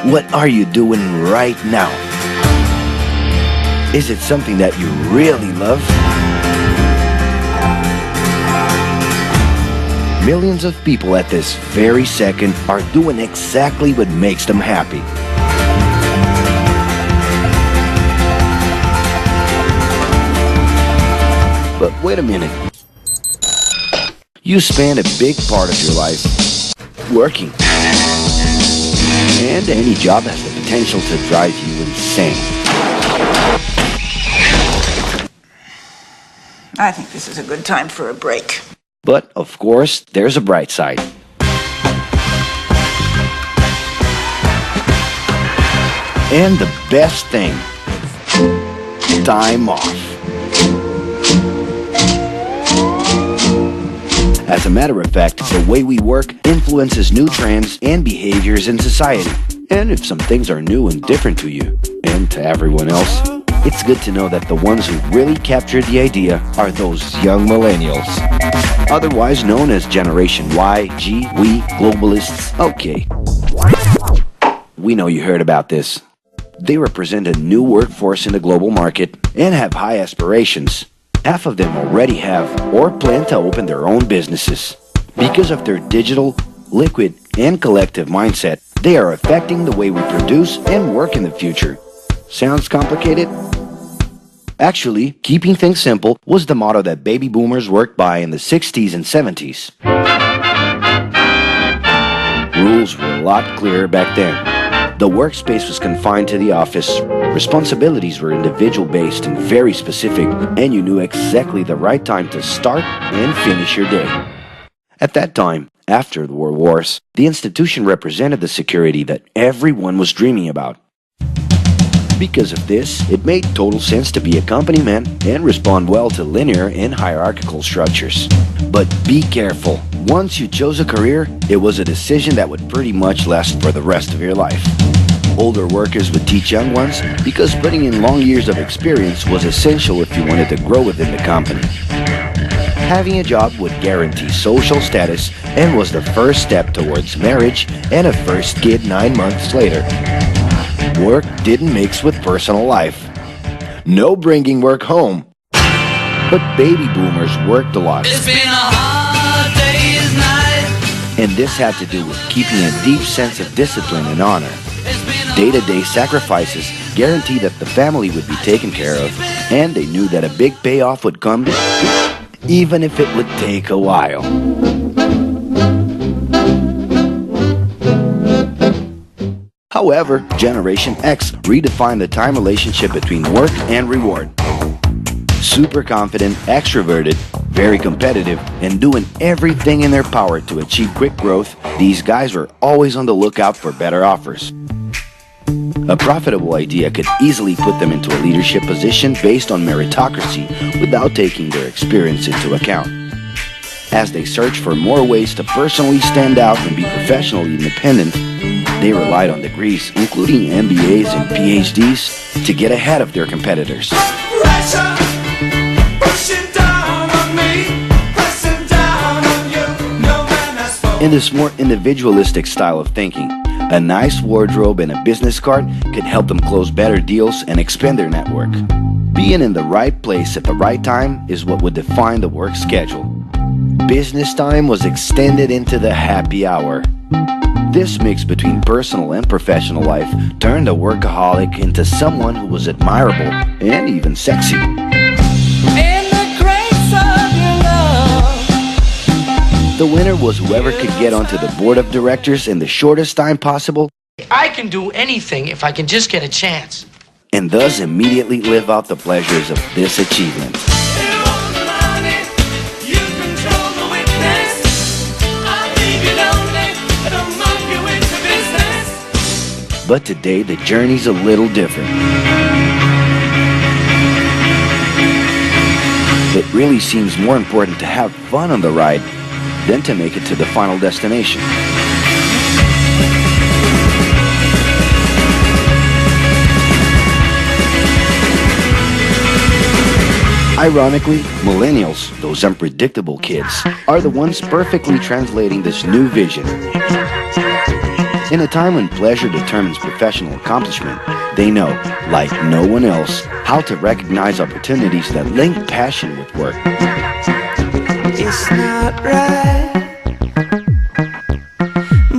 What are you doing right now? Is it something that you really love? Millions of people at this very second are doing exactly what makes them happy. But wait a minute. You spend a big part of your life working. And any job has the potential to drive you insane. I think this is a good time for a break. But, of course, there's a bright side. And the best thing, time off. As a matter of fact, the way we work influences new trends and behaviors in society. And if some things are new and different to you, and to everyone else, it's good to know that the ones who really captured the idea are those young millennials. Otherwise known as Generation Y, G, we, globalists. Okay. We know you heard about this. They represent a new workforce in the global market and have high aspirations. Half of them already have or plan to open their own businesses. Because of their digital, liquid, and collective mindset, they are affecting the way we produce and work in the future. Sounds complicated? Actually, keeping things simple was the motto that baby boomers worked by in the 60s and 70s. Rules were a lot clearer back then. The workspace was confined to the office, responsibilities were individual-based and very specific, and you knew exactly the right time to start and finish your day. At that time, after the World Wars, the institution represented the security that everyone was dreaming about. Because of this, it made total sense to be a company man and respond well to linear and hierarchical structures. But be careful. Once you chose a career, it was a decision that would pretty much last for the rest of your life. Older workers would teach young ones because putting in long years of experience was essential if you wanted to grow within the company. Having a job would guarantee social status and was the first step towards marriage and a first kid 9 months later. Work didn't mix with personal life. No bringing work home. But baby boomers worked a lot. It's been a hard day's night. And this had to do with keeping a deep sense of discipline and honor. Day-to-day sacrifices guaranteed that the family would be taken care of, and they knew that a big payoff would come, even if it would take a while. However, Generation X redefined the time relationship between work and reward. Super confident, extroverted, very competitive, and doing everything in their power to achieve quick growth, these guys were always on the lookout for better offers. A profitable idea could easily put them into a leadership position based on meritocracy without taking their experience into account. As they searched for more ways to personally stand out and be professionally independent, they relied on degrees, including MBAs and PhDs, to get ahead of their competitors. In this more individualistic style of thinking, a nice wardrobe and a business card could help them close better deals and expand their network. Being in the right place at the right time is what would define the work schedule. Business time was extended into the happy hour. This mix between personal and professional life turned a workaholic into someone who was admirable and even sexy. The winner was whoever could get onto the board of directors in the shortest time possible. I can do anything if I can just get a chance. And thus immediately live out the pleasures of this achievement. But today the journey's a little different. It really seems more important to have fun on the ride than to make it to the final destination. Ironically, millennials, those unpredictable kids, are the ones perfectly translating this new vision. In a time when pleasure determines professional accomplishment, they know, like no one else, how to recognize opportunities that link passion with work. It's not right,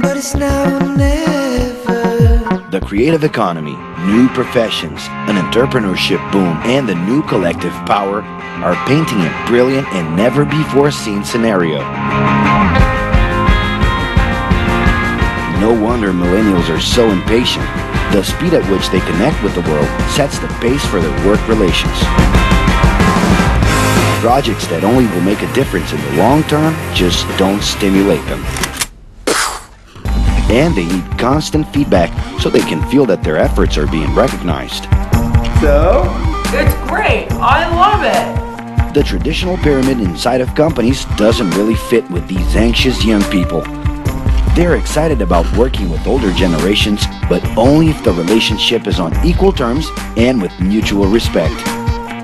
but it's now or never. The creative economy, new professions, an entrepreneurship boom, and the new collective power are painting a brilliant and never-before-seen scenario. No wonder millennials are so impatient. The speed at which they connect with the world sets the pace for their work relations. Projects that only will make a difference in the long term just don't stimulate them. And they need constant feedback so they can feel that their efforts are being recognized. So? It's great. I love it. The traditional pyramid inside of companies doesn't really fit with these anxious young people. They're excited about working with older generations, but only if the relationship is on equal terms and with mutual respect.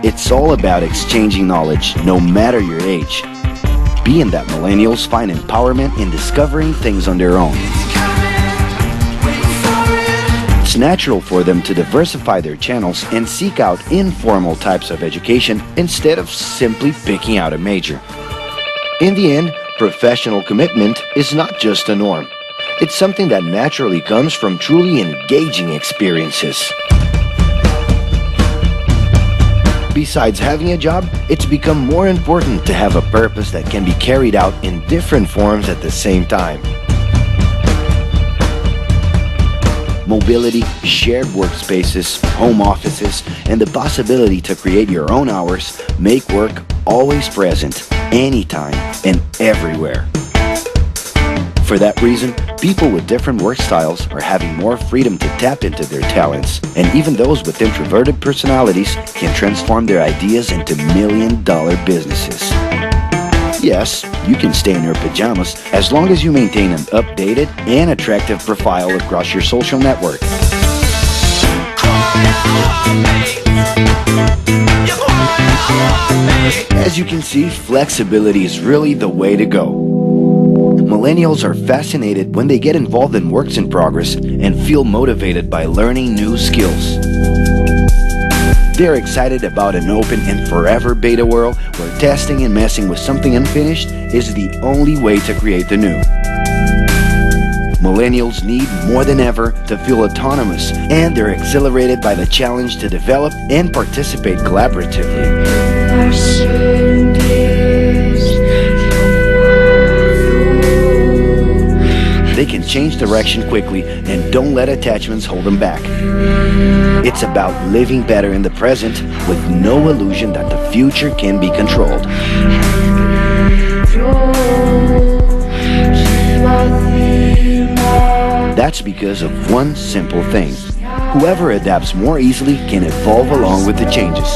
It's all about exchanging knowledge, no matter your age. Being that millennials find empowerment in discovering things on their own. It's natural for them to diversify their channels and seek out informal types of education instead of simply picking out a major. In the end, professional commitment is not just a norm. It's something that naturally comes from truly engaging experiences. Besides having a job, it's become more important to have a purpose that can be carried out in different forms at the same time. Mobility, shared workspaces, home offices, and the possibility to create your own hours make work always present, anytime and everywhere. For that reason, people with different work styles are having more freedom to tap into their talents, and even those with introverted personalities can transform their ideas into million-dollar businesses. Yes, you can stay in your pajamas as long as you maintain an updated and attractive profile across your social network. As you can see, flexibility is really the way to go. Millennials are fascinated when they get involved in works in progress and feel motivated by learning new skills. They're excited about an open and forever beta world where testing and messing with something unfinished is the only way to create the new. Millennials need more than ever to feel autonomous, and they're exhilarated by the challenge to develop and participate collaboratively. They can change direction quickly and don't let attachments hold them back. It's about living better in the present with no illusion that the future can be controlled. That's because of one simple thing. Whoever adapts more easily can evolve along with the changes.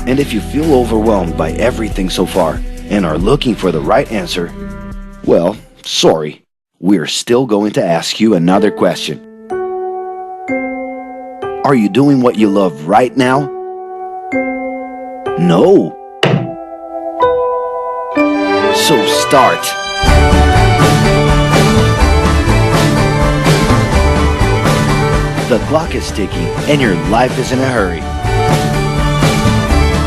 And if you feel overwhelmed by everything so far and are looking for the right answer, well, sorry, we're still going to ask you another question. Are you doing what you love right now? No. So start. The clock is ticking and your life is in a hurry.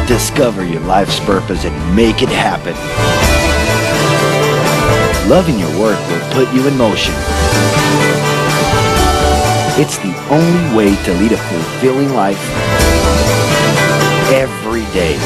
Discover your life's purpose and make it happen. Loving your work will put you in motion. It's the only way to lead a fulfilling life every day.